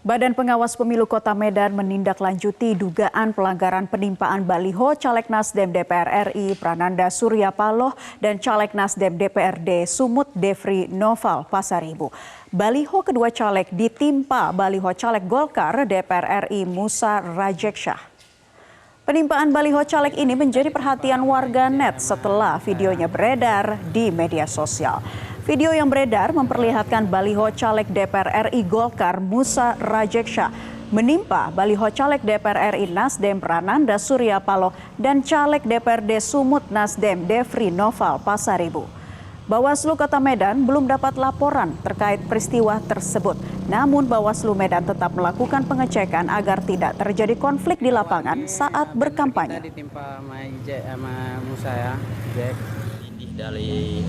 Badan Pengawas Pemilu Kota Medan menindaklanjuti dugaan pelanggaran penimpaan baliho Caleg Nasdem DPR RI Prananda Surya Paloh dan Caleg Nasdem DPRD Sumut Devri Noval Pasaribu. Baliho kedua caleg ditimpa baliho caleg Golkar DPR RI Musa Rajeksyah. Penimpaan baliho caleg ini menjadi perhatian warganet setelah videonya beredar di media sosial. Video yang beredar memperlihatkan baliho caleg DPR RI Golkar Musa Rajeksyah menimpa baliho caleg DPR RI Nasdem Prananda Surya Paloh dan caleg DPRD Sumut Nasdem Devri Noval Pasaribu. Bawaslu Kota Medan belum dapat laporan terkait peristiwa tersebut. Namun Bawaslu Medan tetap melakukan pengecekan agar tidak terjadi konflik di lapangan saat berkampanye. Ditimpa sama Musa ya, Jack. Ini dari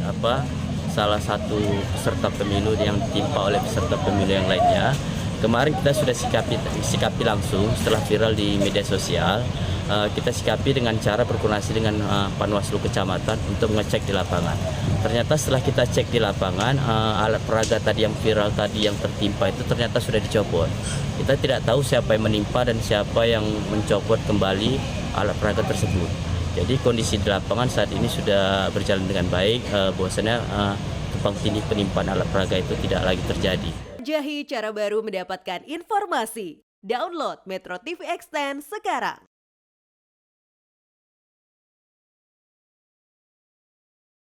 salah satu peserta pemilu yang ditimpa oleh peserta pemilu yang lainnya. Kemarin kita sudah sikapi langsung setelah viral di media sosial. Kita sikapi dengan cara berkoordinasi dengan Panwaslu Kecamatan untuk mengecek di lapangan. Ternyata setelah kita cek di lapangan, alat peraga tadi yang viral tadi yang tertimpa itu ternyata sudah dicopot. Kita tidak tahu siapa yang menimpa dan siapa yang mencopot kembali alat peraga tersebut. Jadi kondisi di lapangan saat ini sudah berjalan dengan baik, bahwasanya tumpang tindih penimpaan alat peraga itu tidak lagi terjadi. Jahi cara baru mendapatkan informasi. Download Metro TV Extend sekarang.